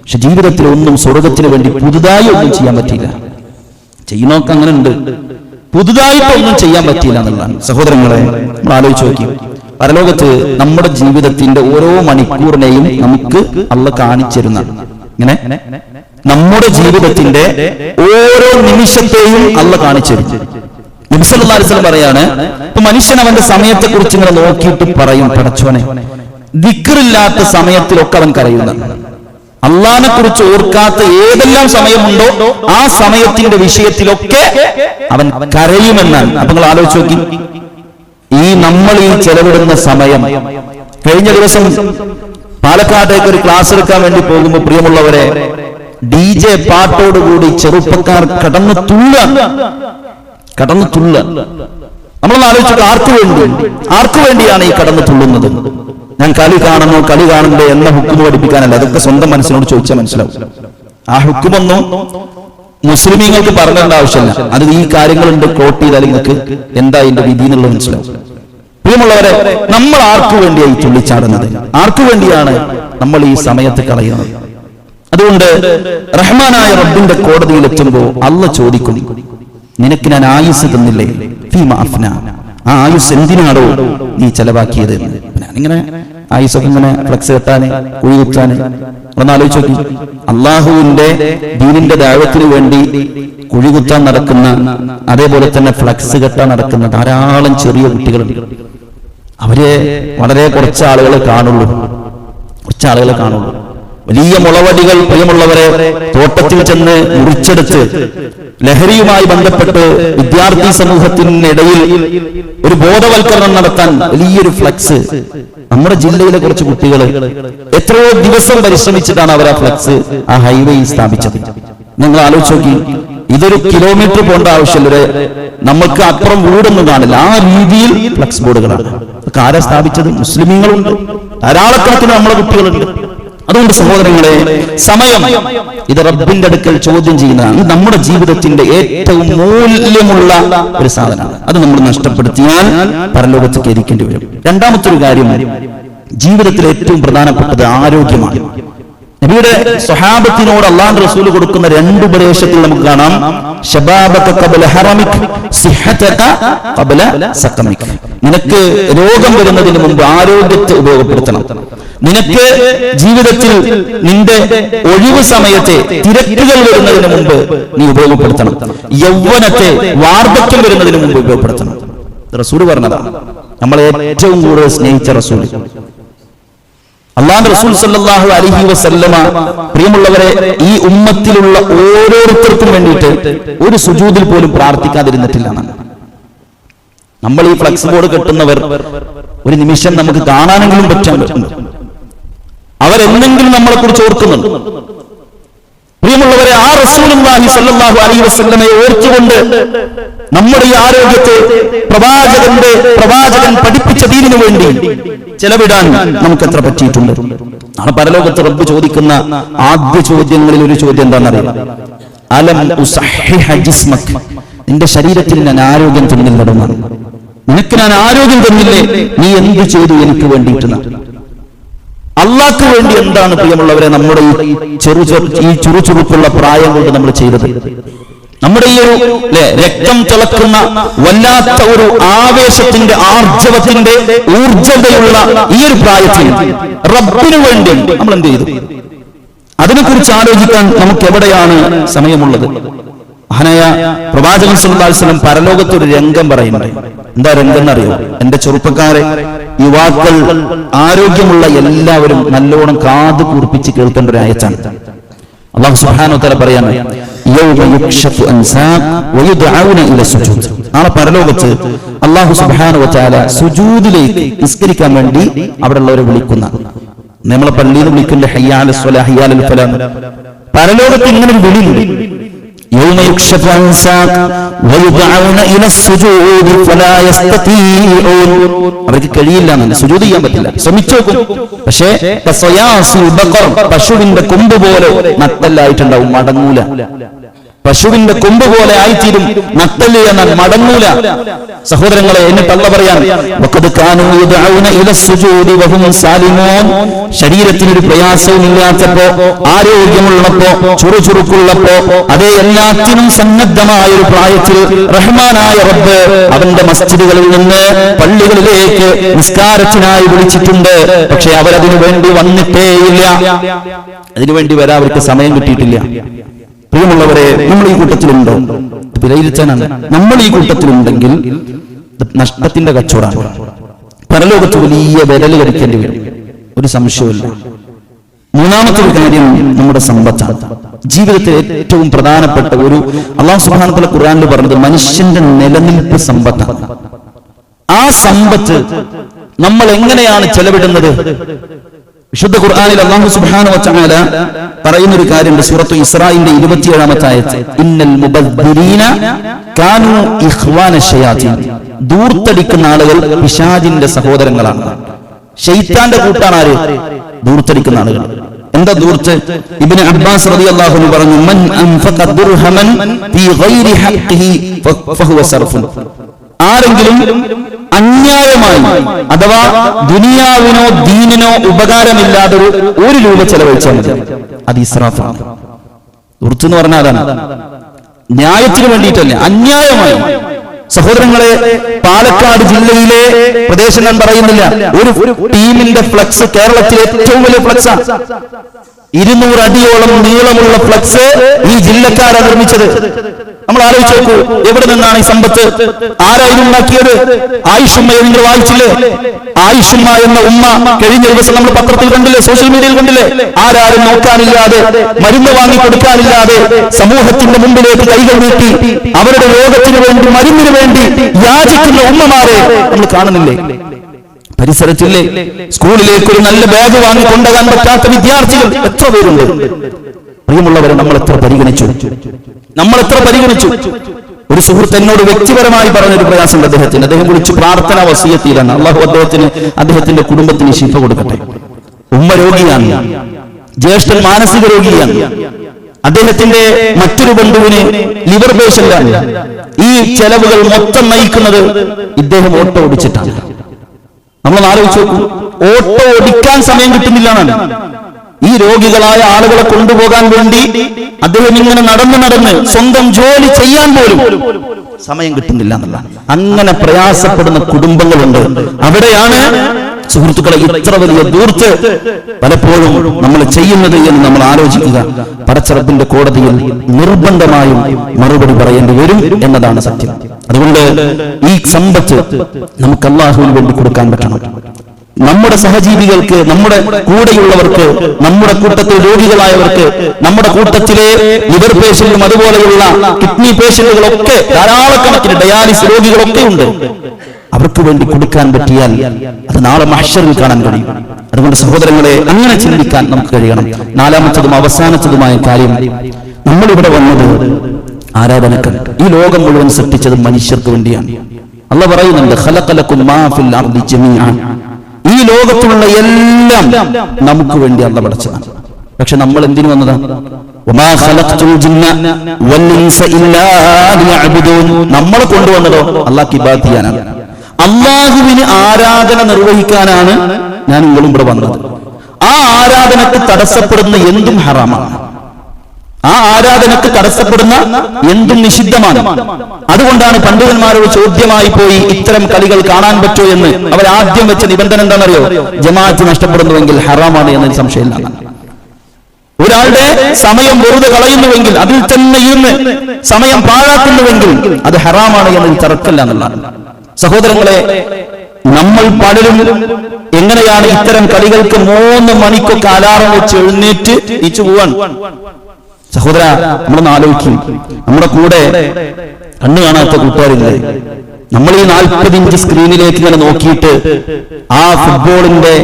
പക്ഷെ ജീവിതത്തിൽ ഒന്നും സ്വർഗത്തിന് വേണ്ടി പുതുതായി ഒന്നും ചെയ്യാൻ പറ്റിയില്ല. ചെയ്യുന്നൊക്കെ അങ്ങനെ ഉണ്ട്, പുതുതായിട്ടൊന്നും ചെയ്യാൻ പറ്റിയില്ല എന്നുള്ളതാണ്. സഹോദരങ്ങളെ, നമ്മൾ ആലോചിച്ച് നോക്കി, പരലോകത്ത് നമ്മുടെ ജീവിതത്തിന്റെ ഓരോ മണിക്കൂറിനെയും നമുക്ക് അള്ളാഹ് കാണിച്ചിരുന്ന, ഇങ്ങനെ നമ്മുടെ ജീവിതത്തിന്റെ ഓരോ നിമിഷത്തെയും അള്ളാഹ് കാണിച്ചിരുന്നു. നബി സല്ലല്ലാഹു അലൈഹി വസല്ലം പറയാണ്, ഇപ്പൊ മനുഷ്യൻ അവന്റെ സമയത്തെ കുറിച്ച് ഇങ്ങനെ നോക്കിയിട്ട് പറയും, പടച്ചോനെ, ദിക്റില്ലാത്ത സമയത്തിലൊക്കെ അവൻ കരയുന്ന, അള്ളാഹിനെ കുറിച്ച് ഓർക്കാത്ത ഏതെല്ലാം സമയമുണ്ടോ ആ സമയത്തിന്റെ വിഷയത്തിലൊക്കെ അവൻ കരയുമെന്നാണ്. അപ്പൊ നിങ്ങൾ ആലോചിച്ച് നോക്കി, നമ്മൾ ഈ ചെലവിടുന്ന സമയം. കഴിഞ്ഞ ദിവസം പാലക്കാട്ടേക്ക് ഒരു ക്ലാസ് എടുക്കാൻ വേണ്ടി പോകുമ്പോൾ, പ്രിയമുള്ളവരെ, DJ പാട്ടോടുകൂടി ചെറുപ്പക്കാർ കടന്നു തുള്ള. നമ്മളൊന്ന് ആലോചിച്ചിട്ട് ആർക്കു വേണ്ടിയാണ് ഈ കടന്നു തുള്ളുന്നത്? ഞാൻ കളി കാണണ്ടേ എന്ന ഹുക്കുമ് പഠിപ്പിക്കാനല്ല. അതൊക്കെ സ്വന്തം മനസ്സിനോട് ചോദിച്ചാൽ മനസ്സിലാവും. ആ ഹുക്കുമൊന്നും മുസ്ലിമീങ്ങൾക്ക് പറഞ്ഞേണ്ട ആവശ്യമില്ല. അത് ഈ കാര്യങ്ങളുണ്ട് കോട്ട് ചെയ്താൽ നിങ്ങൾക്ക് എന്താ ഇതിന്റെ വിധി എന്നുള്ളത് മനസ്സിലാവും. പ്രിയമുള്ളവരെ, നമ്മൾ ആർക്കു വേണ്ടിയായി തുള്ളിച്ചാടുന്നത്? ആർക്കു വേണ്ടിയാണ് നമ്മൾ ഈ സമയത്ത് കളയുന്നത്? അതുകൊണ്ട് റഹ്മാനായ റബ്ബിന്റെ കോടതിയിൽ എത്തുമ്പോൾ അള്ളാഹ് ചോദിക്കും, നിനക്ക് ഞാൻ ആയുസ് തന്നില്ലേ? ഫീമ അഫ്ന, ആ ആയുസ് എന്തിനാണോ നീ ചെലവാക്കിയത്? ഞാനിങ്ങനെ ആയുസൊക്കെ ഇങ്ങനെ ഫ്ലക്സ് കെട്ടാന്, കുഴി കുത്താന്. ഒന്നാലോചിച്ച് നോക്കി, അള്ളാഹുവിന്റെ ദീനിന്റെ ദഅവത്തിന് വേണ്ടി കുഴി കുത്താൻ നടക്കുന്ന, അതേപോലെ തന്നെ ഫ്ലക്സ് കെട്ടാൻ നടക്കുന്ന ധാരാളം ചെറിയ കുട്ടികളുണ്ട്. അവരെ വളരെ കുറച്ച് ആളുകളെ കാണുള്ളൂ. വലിയ മുളവടികൾ, പ്രിയമുള്ളവരെ, തോട്ടത്തിൽ ചെന്ന് മുറിച്ചെടുത്ത് ലഹരിയുമായി ബന്ധപ്പെട്ട് വിദ്യാർത്ഥി സമൂഹത്തിനിടയിൽ ഒരു ബോധവൽക്കരണം നടത്താൻ വലിയൊരു ഫ്ലക്സ്. നമ്മുടെ ജില്ലയിലെ കുറച്ച് കുട്ടികൾ എത്രയോ ദിവസം പരിശ്രമിച്ചിട്ടാണ് അവർ ആ ഫ്ലക്സ് ആ ഹൈവേയിൽ സ്ഥാപിച്ചത്. നിങ്ങൾ ആലോചിച്ച് നോക്കി, ഇതൊരു കിലോമീറ്റർ പോകേണ്ട ആവശ്യമില്ല, നമുക്ക് അപ്പുറം വീടൊന്നും കാണില്ല, ആ രീതിയിൽ ഫ്ലക്സ് ബോർഡുകളാണ്. ആരാ സ്ഥാപിച്ചത്? മുസ്ലിമീങ്ങളുണ്ട്, ധാരാളക്കണക്കിന് നമ്മുടെ കുട്ടികളുണ്ട്. അതുകൊണ്ട് സഹോദരങ്ങളെ, സമയം ഇത് റബ്ബിന്റെ അടുക്കൽ ചോദ്യം ചെയ്യുന്നതാണ്. നമ്മുടെ ജീവിതത്തിന്റെ ഏറ്റവും മൂല്യമുള്ള ഒരു സാധനമാണ്. അത് നമ്മൾ നഷ്ടപ്പെടുത്തിയാൽ പരലോകത്തേക്ക് ഇരിക്കേണ്ടി വരും. രണ്ടാമത്തെ ഒരു കാര്യം, ജീവിതത്തിലെ ഏറ്റവും പ്രധാനപ്പെട്ടത് ആരോഗ്യമാണ്. നബിയുടെ സ്വഹാബത്തിനോട് അല്ലാഹുവിന്റെ റസൂൽ കൊടുക്കുന്ന രണ്ട് ഉപദേശത്തിൽ നമുക്ക് കാണാം, ശബാബക ഖബല ഹറമിക് സിഹതക ഖബല സഖമിക്. നിനക്ക് രോഗം വരുന്നതിന് മുമ്പ് ആരോഗ്യത്തെ ഉപയോഗപ്പെടുത്തണം. നിനക്ക് ജീവിതത്തിൽ നിന്റെ ഒഴിവ് സമയത്തെ തിരക്കുകൾ വരുന്നതിന് മുമ്പ് നീ ഉപയോഗപ്പെടുത്തണം. യൗവനത്തെ വാർദ്ധക്യം വരുന്നതിന് മുമ്പ് ഉപയോഗപ്പെടുത്തണം. റസൂൽ പറഞ്ഞതാണ്. നമ്മളെ ഏറ്റവും കൂടുതൽ സ്നേഹിച്ച റസൂൽ അല്ലാഹുവിന്റെ റസൂൽ സല്ലല്ലാഹു അലൈഹി വസല്ലമ, പ്രിയമുള്ളവരെ, ഈ ഉമ്മത്തിലുള്ള ഓരോരുത്തർക്കും വേണ്ടിയിട്ട് ഒരു സുജൂദിൽ പോലും പ്രാർത്ഥിക്കാതിരുന്നിട്ടില്ല. നമ്മൾ ഈ ഫ്ലക്സ് ബോർഡ് കെട്ടുന്നവർ ഒരു നിമിഷം നമുക്ക് കാണാനെങ്കിലും പറ്റാൻ പറ്റുന്നു. അവരെന്തെങ്കിലും നമ്മളെ കുറിച്ച് ഓർക്കുന്നുണ്ട്. പ്രിയമുള്ളവരെ, ആ റസൂലുള്ളാഹി സ്വല്ലല്ലാഹു അലൈഹി വസല്ലമയെ ഓർത്തുകൊണ്ട് നമ്മുടെ ഈ ആരോഗ്യത്തെ പ്രവാചകൻ പഠിപ്പിച്ച ദീനിനു വേണ്ടി ചെലവിടാൻ നമുക്ക് എത്ര പറ്റിയിട്ടുണ്ട്. നാളെ പരലോകത്ത് റബ്ബ് ചോദിക്കുന്ന ആദ്യ ചോദ്യങ്ങളിൽ ഒരു ചോദ്യം എന്താണെന്നറിയാം? അലം ഉസഹ്ഹിഹ ജിസ്മക്, നിന്റെ ശരീരത്തിൽ ഞാൻ ആരോഗ്യം തന്നില്ലെന്നാണ്. നിനക്ക് ഞാൻ ആരോഗ്യം തന്നില്ലേ, നീ എന്ത് ചെയ്തു എനിക്ക് വേണ്ടിയിട്ട്? അള്ളാഹ്ക്ക് വേണ്ടി എന്താണ് പ്രിയമുള്ളവരെ നമ്മുടെ ഈ ചുറുചുറുക്കുള്ള പ്രായം കൊണ്ട് നമ്മൾ ചെയ്തത്? നമ്മുടെ ഈ ഒരു രക്തം തിളക്കുന്ന വല്ലാത്ത ഒരു ആവേശത്തിന്റെ ആർജവത്തിന്റെ ഊർജ്ജതയുള്ള ഈ ഒരു പ്രായത്തിൽ റബ്ബിനു വേണ്ടി നമ്മൾ എന്ത് ചെയ്തു? അതിനെക്കുറിച്ച് ആലോചിക്കാൻ നമുക്ക് എവിടെയാണ് സമയമുള്ളത്? മഹാനായ പ്രവാചകൻ സല്ലല്ലാഹു അലൈഹി വസല്ലം പരലോകത്തൊരു രംഗം പറയുന്നുണ്ട്. എന്താ രംഗം എന്നറിയോ? എന്റെ ചെറുപ്പക്കാരെ, യുവാക്കൾ, ആരോഗ്യമുള്ള എല്ലാവരും നല്ലോണം കാത് കൂർപ്പിച്ച് കേൾക്കേണ്ട ഒരു ആയത്താണ്. അല്ലാഹു സുബ്ഹാനഹു വ തആല പറയാണ്, യൗമ യുക്ശഫു അൻസാഖ് വയുദ്ഔന ഇല സുജൂദ്. നാളെ പരലോകത്ത് അല്ലാഹു സുബ്ഹാനഹു വ തആല സുജൂദിലേക്ക് നിസ്കരിക്കാൻ വേണ്ടി അവിടെയുള്ളവരെ വിളിക്കുന്ന, നമ്മളെ പള്ളിയിൽ വിളിക്കുന്ന ഹയ്യ അലൽ സ്വലാഹ് ഹയ്യ അലൽ ഫലാഹ്, പരലോകത്ത് ഇങ്ങനെ ഒരു വിളിയുണ്ട്. യൗമ യുക്ശഫു അൻസാഖ് വയുദ്ഔന ഇല സുജൂദ് ഫലാ യസ്തതീഊൻ. അവർക്ക് കഴിയില്ല, സുജൂദ് ചെയ്യാൻ പറ്റില്ല. ശ്രമിച്ചു നോക്കും, പക്ഷേ പശുവിന്റെ കൊമ്പ് പോലെ നട്ടല്ലായിട്ടുണ്ടാവും, മടങ്ങൂല. പശുവിന്റെ കൊമ്പ് പോലെ ആയിത്തീരും, നട്ടല് എന്നാൽ മടങ്ങൂല. സഹോദരങ്ങളെ, എന്നിട്ട് അല്ലാഹു പറയാൻ, ശരീരത്തിനൊരു പ്രയാസവും ഇല്ലാത്തപ്പോ, ആരോഗ്യമുള്ളപ്പോ, ചുറുചുറുക്കുള്ളപ്പോ, അതേ എല്ലാത്തിനും സന്നദ്ധമായ ഒരു പ്രായത്തിൽ റഹ്മാനായ റബ്ബ് അവന്റെ മസ്ജിദുകളിൽ നിന്ന് പള്ളികളിലേക്ക് നിസ്കാരത്തിനായി വിളിച്ചിട്ടുണ്ട്. പക്ഷെ അവരതിനു വേണ്ടി വന്നിട്ടേയില്ല. അതിനുവേണ്ടി വരാൻ അവർക്ക് സമയം കിട്ടിയിട്ടില്ല. പ്രിയമുള്ളവരെ, നമ്മൾ ഈ കൂട്ടത്തിലുണ്ടോ? വിലയിരുത്താനാണ്. നമ്മൾ ഈ കൂട്ടത്തിലുണ്ടെങ്കിൽ നഷ്ടത്തിന്റെ കച്ചവടമാണ്. പരലോകത്ത് വലിയ വിരൽ കടിക്കേണ്ടി വരും, ഒരു സംശയമില്ല. മൂന്നാമത്തെ ഒരു കാര്യം നമ്മുടെ സമ്പത്താണ്. ജീവിതത്തിൽ ഏറ്റവും പ്രധാനപ്പെട്ട ഒരു, അല്ലാഹു സുബ്ഹാനഹു വ തആല ഖുർആനിൽ പറഞ്ഞത് മനുഷ്യന്റെ നിലനിൽപ്പ് സമ്പത്താണ്. ആ സമ്പത്ത് നമ്മൾ എങ്ങനെയാണ് ചെലവിടുന്നത്? വിശുദ്ധ ഖുർആനിൽ അല്ലാഹു സുബ്ഹാനഹു വ തആല പറയുന്ന ഒരു കാര്യമുണ്ട്. സൂറത്തു ഇസ്രായിന്റെ 27-ാമത്തെ ആയത്ത്, ഇന്നൽ മുബദ്ദിരീന കാനൂ ഇഖ്വാന ശയാതീൻ. ദൂർത്തടിക്കുന്ന ആളുകൾ പിശാചിന്റെ സഹോദരങ്ങളാണ്. ശൈത്താന്റെ കൂട്ടാണ് ആര്? ദൂർത്തടിക്കുന്ന ആളുകൾ. എന്താ ദൂർത്ത്? ഇബ്നു അബ്ബാസ് റളിയല്ലാഹു അൻഹു പറഞ്ഞു, മൻ അൻഫഖ ദിർഹമൻ ഫീ ഗൈരി ഹഖ്ഖിഹി ഫഹുവ സർഫുൻ. ആരെങ്കിലും അന്യായമായി അഥവാ ദുനിയാവിനോ ദീനിനോ ഉപകാരമില്ലാതെ ഒരു രൂപ ചെലവഴിച്ചാൽ മതി, അത് ഇസ്രാഫാണ്. ദുർത്ത് എന്ന് പറഞ്ഞാൽ അതാണ്, ന്യായത്തിന് വേണ്ടിയിട്ടല്ല, അന്യായമായി. സഹോദരങ്ങളെ, പാലക്കാട് ജില്ലയിലെ പ്രദേശം ഞാൻ പറയുന്നില്ല, ഒരു ടീമിന്റെ ഫ്ലക്സ് കേരളത്തിലെ ഏറ്റവും വലിയ ഫ്ലക്സാണ്. 200 അടിയോളം നീളമുള്ള ഫ്ലക്സ് ഈ ജില്ലക്കാരാണ് നിർമ്മിച്ചത്. നമ്മൾ ആലോചിച്ച് നോക്കൂ, എവിടെ നിന്നാണ് ഈ സമ്പത്ത്? ആരായിരുന്നു ഉണ്ടാക്കിയത്? ആയിഷുമ്മയെ നിങ്ങൾ വായിച്ചില്ലേ? ആയിഷുമ്മ എന്ന ഉമ്മ കഴിഞ്ഞ ദിവസം നമ്മൾ പത്രത്തിൽ കണ്ടില്ലേ, സോഷ്യൽ മീഡിയയിൽ കണ്ടില്ലേ? ആരും നോക്കാനില്ലാതെ, മരുന്ന് വാങ്ങി കൊടുക്കാനില്ലാതെ സമൂഹത്തിന്റെ മുമ്പിലേക്ക് കൈകൾ നീട്ടി അവരുടെ രോഗത്തിന് വേണ്ടി, മരുന്നിന് വേണ്ടി യാചിക്കുന്ന ഉമ്മമാരെ നമ്മൾ കാണുന്നില്ലേ? പരിസരത്തില്ലേ? സ്കൂളിലേക്ക് ഒരു നല്ല ബാഗ് വാങ്ങി കൊണ്ടുപോകാൻ പറ്റാത്ത വിദ്യാർത്ഥികൾ എത്ര പേരുണ്ട്? പ്രിയമുള്ളവരെ, നമ്മൾ എത്ര പരിഗണിച്ചു? ഒരു സുഹൃത്ത് എന്നോട് വ്യക്തിപരമായി പറഞ്ഞൊരു പ്രയാസമുണ്ട് അദ്ദേഹത്തിന്. അദ്ദേഹം വിളിച്ചു പ്രാർത്ഥന വസിയത്തിലാണ്. അള്ളാഹു അദ്ദേഹത്തിന്റെ കുടുംബത്തിന് ശിഫ കൊടുക്കട്ടെ. ഉമ്മ രോഗിയാണ്, ജ്യേഷ്ഠൻ മാനസിക രോഗിയാണ്, അദ്ദേഹത്തിന്റെ മറ്റൊരു ബന്ധുവിന് ലിവർ പേഷ്യന്റാണ്. ഈ ചെലവുകൾ മൊത്തം നയിക്കുന്നത് ഇദ്ദേഹം ഓട്ടോ ഓടിച്ചിട്ടാണ്. നമ്മൾ ആലോചിച്ച് നോക്കൂ, ഓട്ടോ ഓടിക്കാൻ സമയം കിട്ടുന്നില്ല. ഈ രോഗികളായ ആളുകളെ കൊണ്ടുപോകാൻ വേണ്ടി അദ്ദേഹം ഇങ്ങനെ നടന്ന് സ്വന്തം ജോലി ചെയ്യാൻ പോലും സമയം കിട്ടുന്നില്ല എന്നുള്ളതാണ്. അങ്ങനെ പ്രയാസപ്പെടുന്ന കുടുംബങ്ങളുണ്ട്. അവിടെയാണ് സുഹൃത്തുക്കളെ ഇത്ര വലിയ ദൂർത്ത് പലപ്പോഴും നമ്മൾ ചെയ്യുന്നത് എന്ന് നമ്മൾ ആലോചിക്കുക. പടച്ച റബ്ബിന്റെ കോടതിയിൽ നിർബന്ധമായും മറുപടി പറയേണ്ടി വരും എന്നതാണ് സത്യം. അതുകൊണ്ട് ഈ സമ്പത്ത് നമുക്ക് അല്ലാഹുവിന് വേണ്ടി കൊടുക്കാൻ പറ്റണം. നമ്മുടെ സഹജീവികൾക്ക്, നമ്മുടെ കൂടെയുള്ളവർക്ക്, നമ്മുടെ കൂട്ടത്തിൽ രോഗികളായവർക്ക്, നമ്മുടെ കൂട്ടത്തിലെ ലിവർ പേഷ്യന്റും അതുപോലെയുള്ള കിഡ്നി പേഷ്യന്റുകളൊക്കെ ധാരാളക്കണക്കിന് ഡയാലിസിസ് രോഗികളൊക്കെ ഉണ്ട്. അവർക്ക് വേണ്ടി കൊടുക്കാൻ പറ്റിയാൽ അത് നാളെ മഹ്ശറിൽ കാണാൻ കഴിയും. അതുകൊണ്ട് സഹോദരങ്ങളെ, അങ്ങനെ ചിന്തിക്കാൻ നമുക്ക് കഴിയണം. നാലാമത്തതും അവസാനത്തതുമായ കാര്യം, നമ്മളിവിടെ വന്നത് ആരാധനക്കല്ല. ഈ ലോകം മുഴുവൻ സൃഷ്ടിച്ചത് മനുഷ്യർക്ക് വേണ്ടിയാണ്. അല്ലാഹു പറയുന്നുണ്ട്, ഖലഖലകും മാ ഫിൽ അർദി ജമീഅൻ. ഈ ലോകത്തുള്ള എല്ലാം നമുക്ക് വേണ്ടി അല്ലാഹു പടച്ചതാണ്. പക്ഷെ നമ്മൾ എന്തിനു വന്നതാണ്? വമാ ഖലഖ്തുൽ ജിന്ന വൽ ഇൻസ ഇല്ലാ ലിയഅ്ബുദൂൻ. നമ്മളെ കൊണ്ടുവന്നതോ അല്ലാഹുക്ക് ഇബാദത്ത് ചെയ്യാനാണ്. അല്ലാഹുവിന് ആരാധന നിർവഹിക്കാനാണ് ഞാൻ നിങ്ങളും ഇവിടെ വന്നത്. ആ ആരാധനക്ക് തടസ്സപ്പെടുന്ന എന്തും ഹറാമാണ്. ആ ആരാധനക്ക് തടസ്സപ്പെടുന്ന എന്തും നിഷിദ്ധമാണ്. അതുകൊണ്ടാണ് പണ്ഡിതന്മാരോട് ചോദ്യമായി പോയി ഇത്തരം കളികൾ കാണാൻ പറ്റോ എന്ന്. അവർ ആദ്യം വെച്ച നിബന്ധന എന്താണെന്നറിയോ? ജമാഅത്ത് നഷ്ടപ്പെടുന്നുവെങ്കിൽ ഹറാമാണ് എന്നതിന് സംശയമില്ല. ഒരാളുടെ സമയം വെറുതെ കളയുന്നുവെങ്കിൽ, അതിൽ തന്നെ ഇരുന്ന് സമയം പാഴാക്കുന്നുവെങ്കിൽ അത് ഹറാമാണ് എന്നതിൽ തർക്കമില്ല എന്നുള്ളതാണ്. സഹോദരങ്ങളെ, നമ്മൾ പലരും എങ്ങനെയാണ് ഇത്തരം കളികൾക്ക് 3 മണിക്കൊക്കെ അലാറം വെച്ച് എഴുന്നേറ്റ് തിരിച്ചു പോവാൻ. സഹോദര, നമ്മളൊന്ന് ആലോചിക്കും. നമ്മുടെ കൂടെ കണ്ണു കാണാത്ത കൂട്ടുകാരില്ലേ? നമ്മൾ ഈ 40 ഇഞ്ച് സ്ക്രീനിലേക്ക് ഇങ്ങനെ നോക്കിയിട്ട് ആ ഫുട്ബോളിന്റെ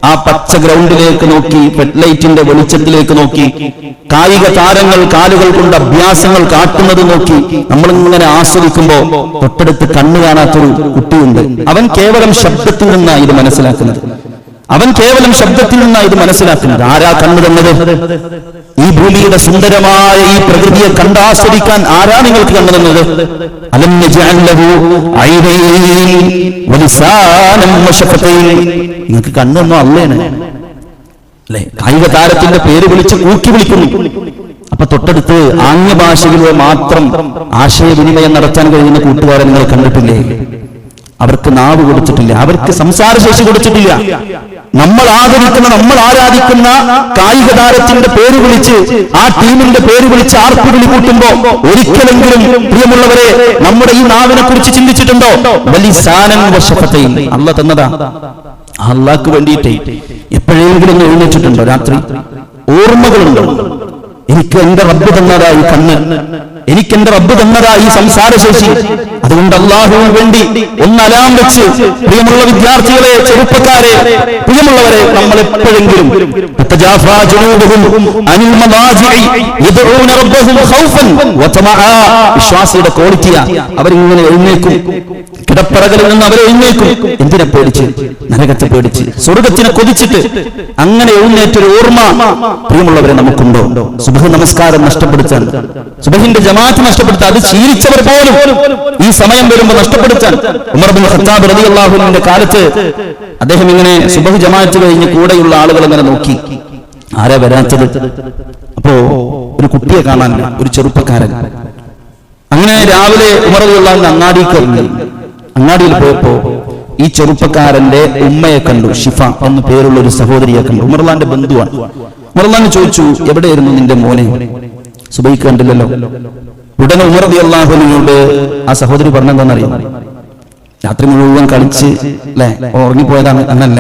ആ പച്ച ഗ്രൗണ്ടിലേക്ക് നോക്കി, ഫെഡ്ലൈറ്റിന്റെ വെളിച്ചത്തിലേക്ക് നോക്കി, കായിക താരങ്ങൾ കാലുകൾ കൊണ്ട് അഭ്യാസങ്ങൾ കാട്ടുന്നത് നോക്കി നമ്മളിങ്ങനെ ആസ്വദിക്കുമ്പോ തൊട്ടടുത്ത് കണ്ണു കാണാത്തൊരു കുട്ടിയുണ്ട്. അവൻ കേവലം ശബ്ദത്തിൽ നിന്നാണ് ഇത് മനസ്സിലാക്കുന്നത്. ആരാ കണ്ണു തന്നത്? ഈ ഭൂമിയുടെ സുന്ദരമായ ഈ പ്രകൃതിയെ കണ്ടാസ്വദിക്കാൻ ആരാ നിങ്ങൾക്ക് കണ്ണു തന്നത്? അലം നജ്അൽ ലഹു ഐനൈൻ വലിസാനം വശഫതൈൻ. നിങ്ങൾക്ക് കണ്ണൊന്നും അല്ലേണ് അല്ലെ? കായിക താരത്തിന്റെ പേര് വിളിച്ച് ഊക്കി വിളിക്കുന്നു. അപ്പൊ തൊട്ടടുത്ത് ആംഗ്യഭാഷയിലൂടെ മാത്രം ആശയവിനിമയം നടത്താൻ കഴിയുന്ന കൂട്ടുകാരെ നിങ്ങൾ കണ്ടിട്ടില്ലേ? അവർക്ക് നാവ് കൊടുത്തിട്ടില്ല, അവർക്ക് സംസാരശേഷി കൊടുത്തിട്ടില്ല. നമ്മൾ ആദരിക്കുന്ന, നമ്മൾ ആരാധിക്കുന്ന കായിക താരത്തിന്റെ പേര് വിളിച്ച്, ആ ടീമിന്റെ പേര് വിളിച്ച് ആർപ്പുവിളി കൂട്ടുമ്പോ ഒരിക്കലെങ്കിലും പ്രിയമുള്ളവരെ നമ്മുടെ ഈ നാവിനെ കുറിച്ച് ചിന്തിച്ചിട്ടുണ്ടോ? വലിസാനൻ വശഫതൈൻ. അല്ലാഹു തന്നതാ. അല്ലാഹുക്ക് വേണ്ടിയിട്ട് എപ്പോഴെങ്കിലും എഴുന്നേറ്റിട്ടുണ്ടോ? രാത്രി ഓർമ്മകളുണ്ടോ? എനിക്ക് എന്റെ റബ്ബ് തന്നതാ ഈ കണ്ണ്, എനിക്ക് എന്റെ റബ്ബ് തന്നതാ ഈ സംസാരശേഷി. അതുകൊണ്ട് അല്ലാഹുവിന് വേണ്ടി ഒന്ന് അലാം വെച്ച്, പ്രിയമുള്ള വിദ്യാർത്ഥികളെ, ചെറുപ്പക്കാരെ, പ്രിയമുള്ളവരെ, നമ്മൾ എപ്പോഴെങ്കിലും വിശ്വാസിയുടെ ക്വാളിറ്റിയാ. അവരിങ്ങനെ എഴുന്നേക്കും, കിടപ്പറകളിൽ നിന്ന് അവരെ എഴുന്നേക്കും. എന്തിനെ പേടിച്ച്? നരകത്തെ പേടിച്ച്, സ്വർഗത്തിനെ കൊതിച്ചിട്ട്. അങ്ങനെ എഴുന്നേറ്റൊരു ഓർമ്മ പ്രിയമുള്ളവരെ നമുക്കുണ്ടോ? സുബ്ഹ് നമസ്കാരം നഷ്ടപ്പെടുത്താൻ, സുബ്ഹിന്റെ ജമാഅത്ത് നഷ്ടപ്പെടുത്താൻ, അത് ശീലിച്ചവർ പോലും ഈ സമയം വരുമ്പോൾ നഷ്ടപ്പെടുത്താൻ. ഉമർ ബിൻ ഖത്താബ് റളിയല്ലാഹു അൻഹുവിന്റെ കാലത്ത് അദ്ദേഹം ഇങ്ങനെ സുബ്ഹ് ജമാഅത്ത് കഴിഞ്ഞ് കൂടെയുള്ള ആളുകൾ ഇങ്ങനെ നോക്കി, ആരാ വരാത്തത്? അപ്പോ ഒരു കുട്ടിയെ കാണാനില്ല, ഒരു ചെറുപ്പക്കാരൻ. അങ്ങനെ രാവിലെ ഉമർ റളിയല്ലാഹു അൻഹു അങ്ങാടിയിൽ പോയപ്പോ ഈ ചെറുപ്പക്കാരന്റെ ഉമ്മയെ കണ്ടു. ഷിഫ എന്ന പേരുള്ള ഒരു സഹോദരിയെ കണ്ടു. ഉമർലാന്റെ ബന്ധുവാണ്. ഉമർലാൻ ചോദിച്ചു, എവിടെയായിരുന്നു നിന്റെ മോനെ? സുബൈക്ക് കണ്ടില്ലല്ലോ. ഉടനെ ഉമർ റളിയല്ലാഹു അൻഹുവിനോട് ആ സഹോദരി പറഞ്ഞെന്താണെന്നറിയാം? രാത്രി മുഴുവൻ കളിച്ച് അല്ലെ ഉറങ്ങിപ്പോയതാണ് എന്നല്ല.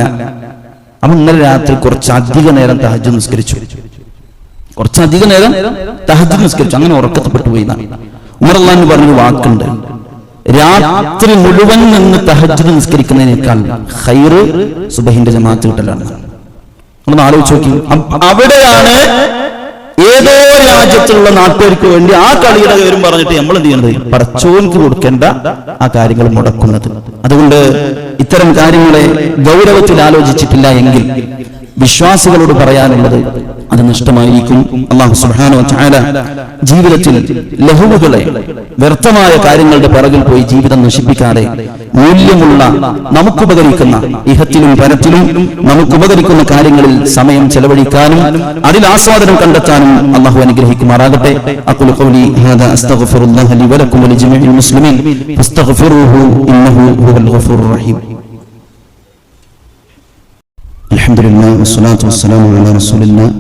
അവൻ ഇന്നലെ രാത്രി കുറച്ചധിക നേരം തഹജ്ജുദ് നിസ്കരിച്ചു. അങ്ങനെ ഉറക്കത്തിൽപ്പെട്ടു പോയി. ഉമർ റളിയല്ലാഹു പറഞ്ഞൊരു വാക്കുണ്ട്, രാത്രി മുഴുവൻ നിന്ന് തഹജ്ജുദ് നിസ്കരിക്കുന്നതിനേക്കാൾ ഖൈറ് സുബഹിന്റെ ജമാഅത്ത് കിട്ടലാണ്. നമ്മൾ ആലോചിച്ച് നോക്കി. അവിടെയാണ് ഏതോ രാജ്യത്തുള്ള നാട്ടുകാർക്ക് വേണ്ടി ആ കളിയുടെ പേരും പറഞ്ഞിട്ട് നമ്മൾ എന്ത് ചെയ്യണത്? പടച്ചോൻക്ക് കൊടുക്കേണ്ട ആ കാര്യങ്ങൾ മുടക്കുന്നത്. അതുകൊണ്ട് ഇത്തരം കാര്യങ്ങളെ ഗൗരവത്തിൽ ആലോചിച്ചിട്ടില്ല എങ്കിൽ വിശ്വാസികളോട് പറയാനുള്ളത് അത് നഷ്ടമായിരിക്കും. അല്ലാഹു സുബ്ഹാനഹു വ തആല ജീവിതത്തിൽ ലഹുവുകളെ, വ്യർത്ഥമായ കാര്യങ്ങളുടെ പിറകിൽ പോയി ജീവിതം നശിപ്പിക്കാതെ മൂല്യമുള്ള നമുക്കുപകരിക്കുന്ന ഇഹത്തിലും പരത്തിലും നമുക്കുപകരിക്കുന്ന കാര്യങ്ങളിൽ സമയം ചെലവഴിക്കാനും അതിൽ ആസ്വാദനം കണ്ടെത്താനും അല്ലാഹു അനുഗ്രഹിക്കുമാറാകട്ടെ. അഖൂലു ഖൗലി ഹാദാ അസ്തഗ്ഫിറുല്ലാഹ ലി വലക്കും വലിജമീഇൽ മുസ്ലിമീൻ ഫസ്തഗ്ഫിറൂഹു ഇന്നഹു ഹുവൽ ഗഫൂറുർ റഹീം. അൽഹംദുലില്ലാഹി വസ്സലാത്തു വസ്സലാമു അലാ റസൂലില്ലാഹി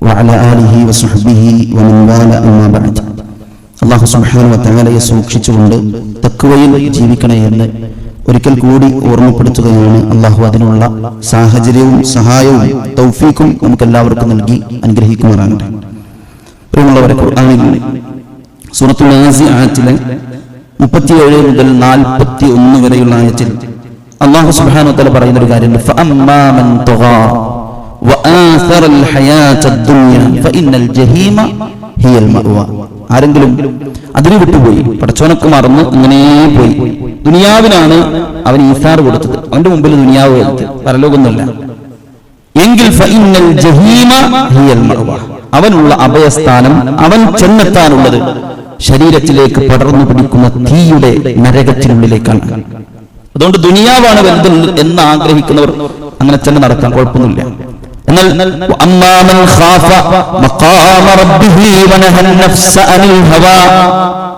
വഅലാ ആലിഹി വസഹ്ബിഹി വമൻ വാല അമ്മാ ബഅദ്. അല്ലാഹു സുബ്ഹാനഹു വ തആലയെ സൂക്ഷിച്ചുകൊണ്ട് തഖ്വയിൽ ജീവിക്കണേ എന്ന് ഒരിക്കൽ കൂടി ഓർമ്മപ്പെടുത്തുകയാണ്. അല്ലാഹു അതിനുള്ള സാഹചര്യവും സഹായവും തൗഫീഖും നമുക്കെല്ലാവർക്കും നൽകി അനുഗ്രഹിക്കുമാറാകട്ടെ. പ്രിയമുള്ളവരെ, ഖുർആനിൽ സൂറത്തുൽ നാസിആത്തിലെ 37 മുതൽ 41 വരെയുള്ള ആയത്തിൽ അല്ലാഹു സുബ്ഹാനഹു വ തആല പറയുന്ന ഒരു കാര്യമുണ്ട്. ഫഅമ്മാ മൻ തഗാ വആസറൽ ഹയാത്തദ് ദുനിയ ഫഇന്നൽ ജഹീമ ഹിയൽ മഅവ. ആരെങ്കിലും അതിന് വിട്ടുപോയി, പടച്ചോനൊക്കെ മറന്ന് ഇങ്ങനെ പോയി, ദുനിയാവിനാണ് അവൻ ഈസാർ കൊടുത്തത്, അവന്റെ മുമ്പിൽ ദുനിയാവ് കൊടുത്ത് പരലോകമൊന്നുമില്ല എങ്കിൽ ഫഇന്നൽ ജഹീമ ഹിയൽ മഅവ, അവനുള്ള അഭയസ്ഥാനം, അവൻ ചെന്നെത്താനുള്ളത് ശരീരത്തിലേക്ക് പടർന്നു പിടിക്കുന്ന തീയുടെ നരകത്തിനുള്ളിലേക്കാണ്. അതുകൊണ്ട് ദുനിയാവാണ് വലുത് എന്ന് ആഗ്രഹിക്കുന്നവർ അങ്ങനെ തന്നെ നടക്കാൻ കുഴപ്പമൊന്നുമില്ല. എന്നാൽ അമ്മാമൻ ഖാഫ മഖാമ റബ്ബിഹി വനഹൻ നഫ്സ അനിൽ ഹവാ,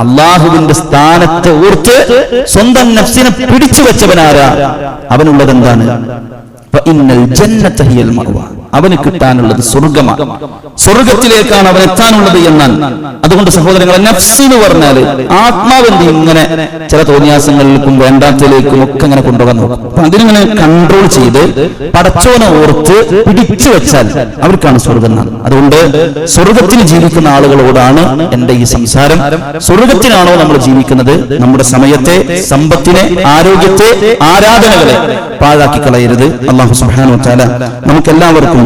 അല്ലാഹുവിന്റെ സ്ഥാനത്തെ ഓർത്ത് സ്വന്തം നഫ്സിനെ പിടിച്ചു വെച്ചവനാരാ, അവനുള്ളത് എന്താണ്? ഫഇന്നൽ ജന്നത ഹിയൽ മഅവ, അവന് കിട്ടാനുള്ളത് സ്വർഗ്ഗമാണ്, സ്വർഗ്ഗത്തിലേക്കാണ് അവൻ എത്താനുള്ളത് എന്നാൽ. അതുകൊണ്ട് സഹോദരങ്ങളെ, നഫ്സ് എന്ന് പറഞ്ഞാൽ ആത്മാവെന്ത് ഇങ്ങനെ ചില തോന്നിയാസങ്ങളിലേക്കും വേണ്ടാത്തതിലേക്കും ഒക്കെ ഇങ്ങനെ കൊണ്ടുപോകാൻ നോക്കും. അപ്പൊ അതിനിങ്ങനെ കൺട്രോൾ ചെയ്ത് പടച്ചോനെ ഓർത്ത് പിടിച്ചു വെച്ചാൽ അവർക്കാണ് സ്വർഗ്ഗം. അതുകൊണ്ട് സ്വർഗ്ഗത്തിൽ ജീവിക്കുന്ന ആളുകളോടാണ് എന്റെ ഈ സംസാരം. സ്വർഗ്ഗത്തിനാണോ നമ്മൾ ജീവിക്കുന്നത്? നമ്മുടെ സമയത്തെ, സമ്പത്തിനെ, ആരോഗ്യത്തെ, ആരാധനകളെ പാഴാക്കി കളയരുത്. അല്ലാഹു സുബ്ഹാനഹു വ തആല നമുക്കെല്ലാവർക്കും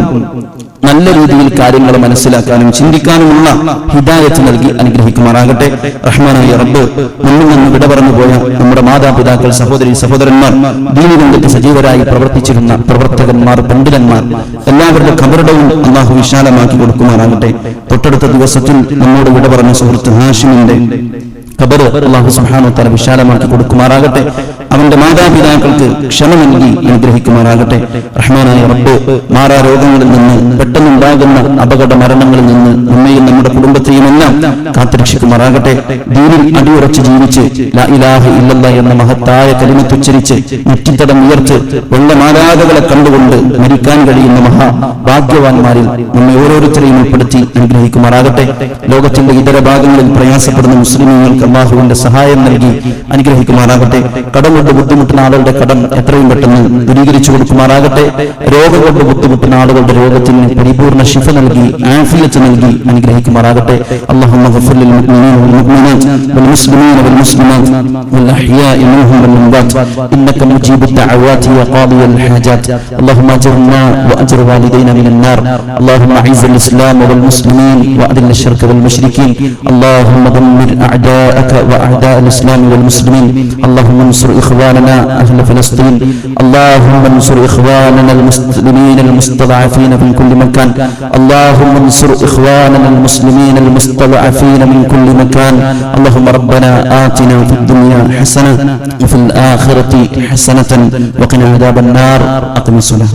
നല്ല രീതിയിൽ കാര്യങ്ങൾ മനസ്സിലാക്കാനും ചിന്തിക്കാനുമുള്ള ഹിദായത്ത് നൽകി അനുഗ്രഹിക്കുമാറാകട്ടെ. റഹ്മാനായ റബ്ബ്, നമ്മിൽ നിന്ന് വിട പറഞ്ഞു പോയ നമ്മുടെ മാതാപിതാക്കൾ, സഹോദരി സഹോദരന്മാർ, ദീനി രംഗത്ത് സജീവരായി പ്രവർത്തിച്ചിരുന്ന പ്രവർത്തകന്മാർ, പണ്ഡിതന്മാർ, എല്ലാവരുടെ ഖബറിടവും അല്ലാഹു വിശാലമാക്കി കൊടുക്കുമാറാകട്ടെ. തൊട്ടടുത്ത ദിവസത്തിൽ നമ്മോട് വിട പറഞ്ഞ സുഹൃത്ത് ഹാഷിമിന്റെ ഖബർ അല്ലാഹു സുബ്ഹാനഹു വ തആല വിശാലമാക്കി കൊടുക്കുമാറാകട്ടെ. അവന്റെ മാതാപിതാക്കൾക്ക് ക്ഷമ നൽകി അനുഗ്രഹിക്കുമാറാകട്ടെ. റഹ്മാനായ റബ്ബ്, മാറാ രോഗങ്ങളിൽ നിന്ന്, പെട്ടെന്നുണ്ടാകുന്ന അപകട മരണങ്ങളിൽ നിന്ന് നമ്മയും നമ്മുടെ കുടുംബത്തെയും എല്ലാം കാത്തുരക്ഷിക്കുമാറാകട്ടെ. ദീനിൽ അടിയുറച്ച് ജീവിച്ച് ലാ ഇലാഹ ഇല്ലല്ലാഹ് എന്ന മഹത്തായ കലിമത്ത് ഉച്ചരിച്ച് നെറ്റിത്തടം ഉയർത്ത് വെള്ളമാലാകകളെ കണ്ടുകൊണ്ട് മരിക്കാൻ കഴിയുന്ന മഹാഭാഗ്യവാന്മാരിൽ നമ്മെ ഓരോരുത്തരെയും ഉൾപ്പെടുത്തി അനുഗ്രഹിക്കുമാറാകട്ടെ. ലോകത്തിന്റെ ഇതര ഭാഗങ്ങളിൽ പ്രയാസപ്പെടുന്ന മുസ്ലിമീങ്ങൾക്ക് അല്ലാഹുവിന്റെ സഹായം നൽകി അനുഗ്രഹിക്കുമാറാകട്ടെ. കടം കൊണ്ട് ബുദ്ധിമുട്ടുന്ന ആളുകളുടെ കടം എത്രയും പെട്ടെന്ന് ദൂരീകരിച്ചു കൊടുക്കുമാറാകട്ടെ. രോഗം കൊണ്ട് ബുദ്ധിമുട്ടുന്ന ആളുകളുടെ രോഗത്തിന് പരിപൂർണ്ണ ശിഫ നൽകി ആഫിയത്ത് നൽകി അനുഗ്രഹിക്കുമാറാകട്ടെ. അല്ലാഹുമ്മ ഗഫിർ ലിൽ മുഅ്മിനീന വൽ മുഅ്മിനാത്ത് വൽ മുസ്ലിമീന വൽ മുസ്ലിമാത്ത് വൽ അഹ്യാഇ മിൻഹും വൽ അംവാത് ഇന്നക മുജീബുദ് ദഅവാതി വ ഖാദിയൽ ഹാജാത്ത്. അല്ലാഹുമ്മ അജ്ർനാ വ അജ്ർ വാലിദൈന മിനൻ നാർ. അല്ലാഹുമ്മ അഇസ്ൽ ഇസ്ലാം വൽ മുസ്ലിമീൻ വ അദിൽ الشرك والمشركين. اللهم دمر أعداءك وأعداء الإسلام والمسلمين. اللهم انصر إخواننا أهل فلسطين. اللهم انصر إخواننا المسلمين المستضعفين في كل مكان. اللهم انصر إخواننا المسلمين المستضعفين من كل مكان. اللهم ربنا آتنا في الدنيا حسنة وفي الآخرة حسنة وقنا عذاب النار. أقم الصلاة.